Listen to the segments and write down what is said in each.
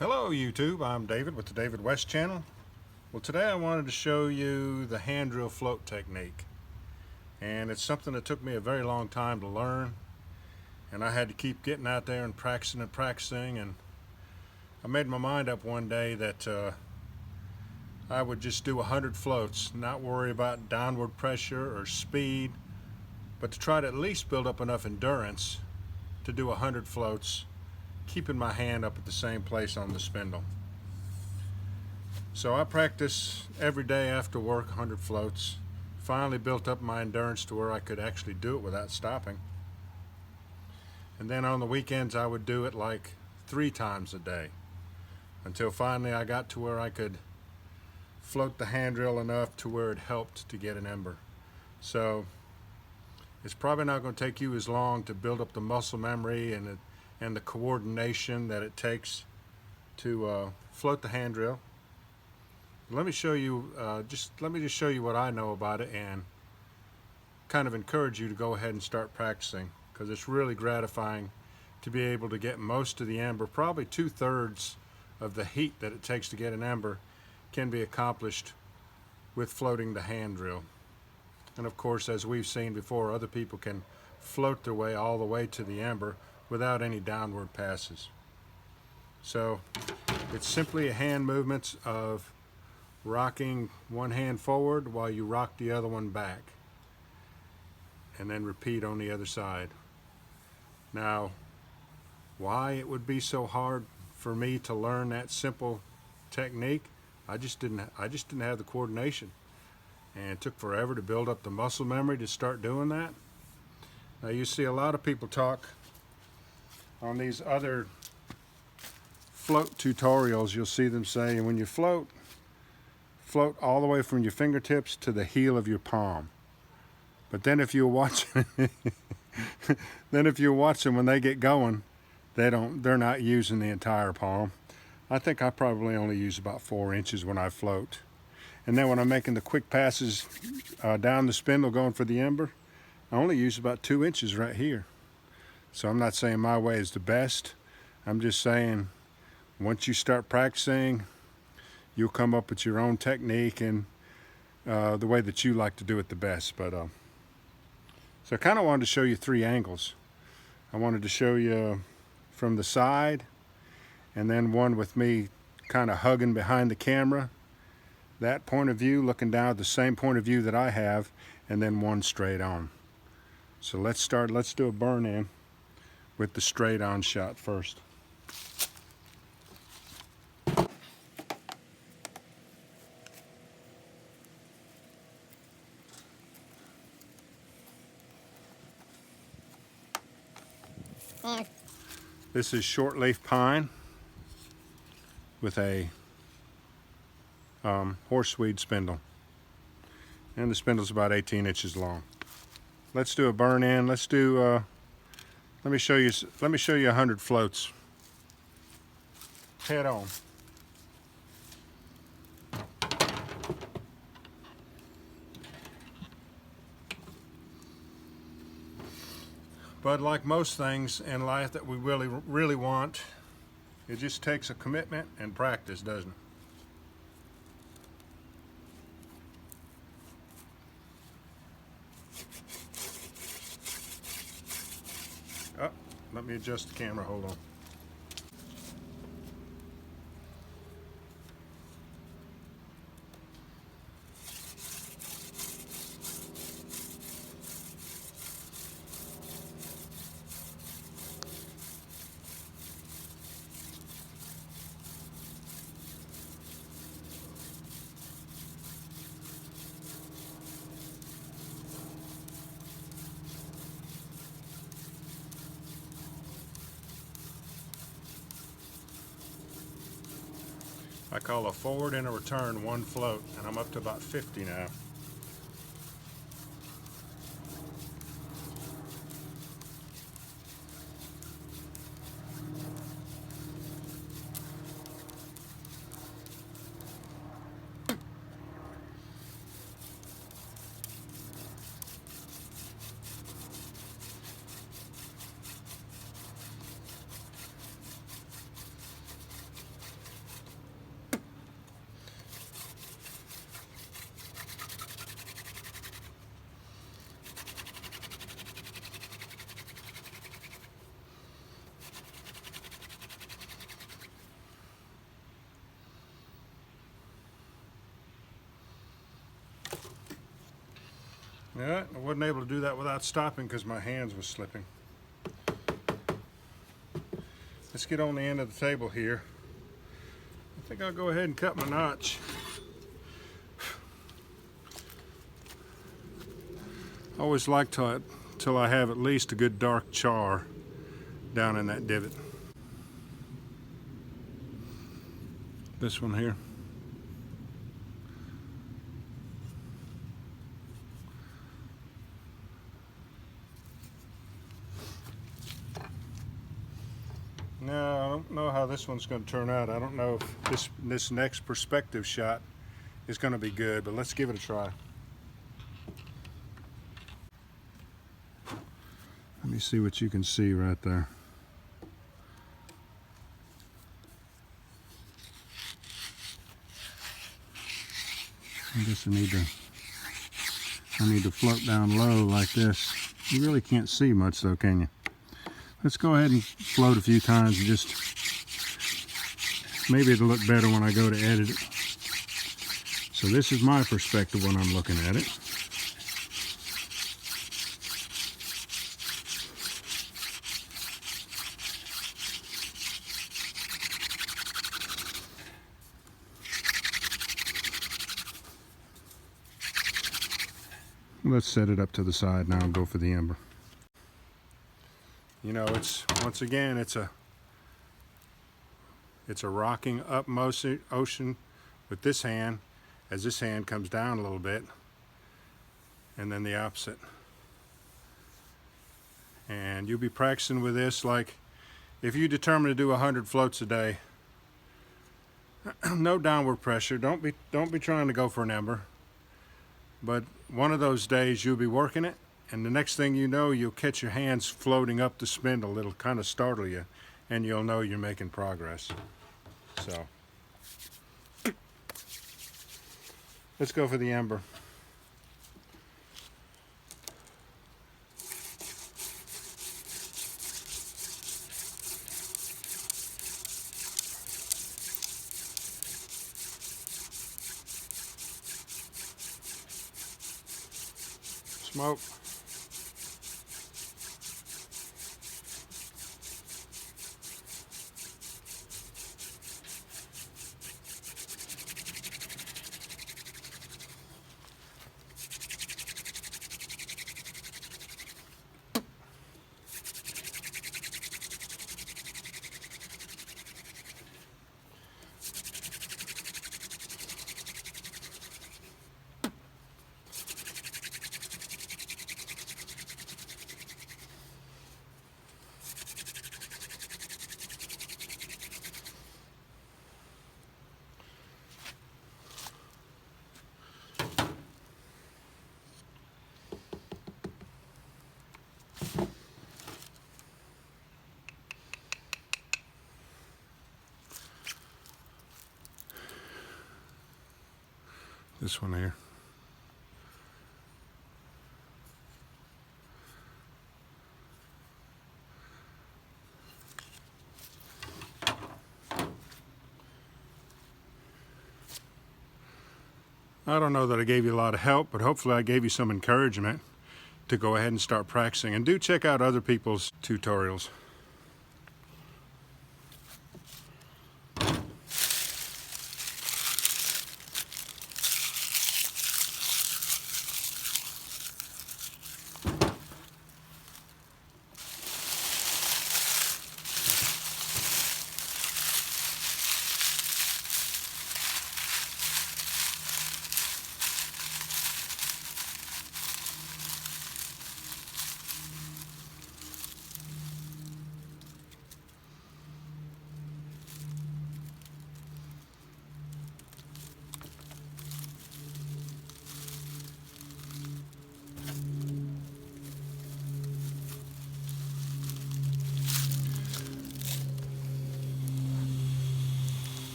Hello YouTube, I'm David with the David West channel. Well, today I wanted to show you the hand drill float technique, and it's something that took me a very long time to learn, and I had to keep getting out there and practicing, and I made my mind up one day that I would just do 100 floats, not worry about downward pressure or speed, but to try to at least build up enough endurance to do 100 floats, keeping my hand up at the same place on the spindle. So I practice every day after work, 100 floats. Finally built up my endurance to where I could actually do it without stopping. And then on the weekends I would do it like 3 times a day, until finally I got to where I could float the hand drill enough to where it helped to get an ember. So it's probably not going to take you as long to build up the muscle memory and the coordination that it takes to float the hand drill. Let me show you, let me just show you what I know about it and kind of encourage you to go ahead and start practicing, because it's really gratifying to be able to get most of the ember. Probably 2/3 of the heat that it takes to get an ember can be accomplished with floating the hand drill. And of course, as we've seen before, other people can float their way all the way to the ember without any downward passes. So it's simply a hand movements of rocking one hand forward while you rock the other one back, and then repeat on the other side. Now, why it would be so hard for me to learn that simple technique, I just didn't have the coordination, and it took forever to build up the muscle memory to start doing that. Now you see a lot of people talk on these other float tutorials. You'll see them say, when you float all the way from your fingertips to the heel of your palm. But then if you watch when they get going, they're not using the entire palm. I think I probably only use about 4 inches when I float. And then when I'm making the quick passes down the spindle going for the ember, I only use about 2 inches right here. So I'm not saying my way is the best. I'm just saying once you start practicing, you'll come up with your own technique and the way that you like to do it the best. But so I kind of wanted to show you 3 angles. I wanted to show you from the side, and then one with me kind of hugging behind the camera, that point of view, looking down at the same point of view that I have, and then one straight on. So let's do a burn in with the straight on shot first. This is short leaf pine with a horseweed spindle, and the spindle's about 18 inches long. Let's do a burn in. Let's do let me show you 100 floats head on. But like most things in life that we really want, it just takes a commitment and practice, doesn't it? Oh, let me adjust the camera, hold on. I call a forward and a return 1 float, and I'm up to about 50 now. Yeah, I wasn't able to do that without stopping because my hands was slipping. Let's get on the end of the table here. I think I'll go ahead and cut my notch. I always like till I have at least a good dark char down in that divot. This one here. No, I don't know how this one's going to turn out. I don't know if this next perspective shot is going to be good, but let's give it a try. Let me see what you can see right there. I guess I need to float down low like this. You really can't see much though, can you? Let's go ahead and float a few times and just, maybe it'll look better when I go to edit it. So this is my perspective when I'm looking at it. Let's set it up to the side now and go for the ember. You know, once again, it's a rocking up motion with this hand as this hand comes down a little bit, and then the opposite. And you'll be practicing with this, like if you determine to do 100 floats a day, no downward pressure. Don't be trying to go for an ember. But one of those days you'll be working it, and the next thing you know, you'll catch your hands floating up the spindle. It'll kind of startle you, and you'll know you're making progress. So, let's go for the ember. Smoke. This one here. I don't know that I gave you a lot of help, but hopefully I gave you some encouragement to go ahead and start practicing. And do check out other people's tutorials.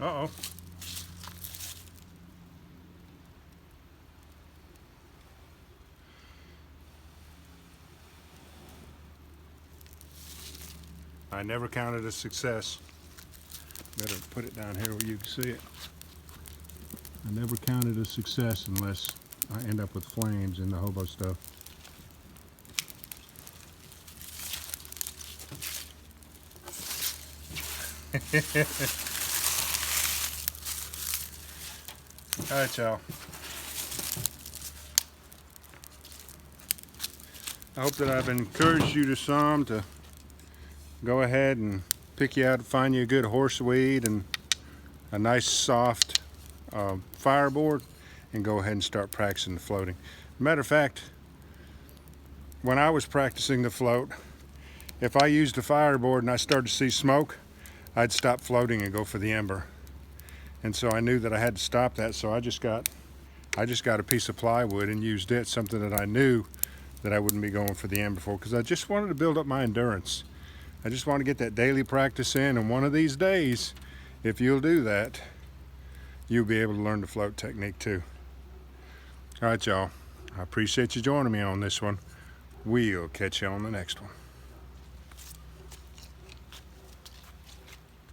Uh-oh. I never counted a success. Better put it down here where you can see it. I never counted a success unless I end up with flames in the hobo stove. All right, y'all. I hope that I've encouraged you to go ahead and pick you out, find you a good horseweed and a nice soft fireboard, and go ahead and start practicing the floating. Matter of fact, when I was practicing the float, if I used a fireboard and I started to see smoke, I'd stop floating and go for the ember. And so I knew that I had to stop that, so I just got a piece of plywood and used it, something that I knew that I wouldn't be going for the ember for, because I just wanted to build up my endurance. I just want to get that daily practice in, and one of these days, if you'll do that, you'll be able to learn the float technique too. All right, y'all. I appreciate you joining me on this one. We'll catch you on the next one.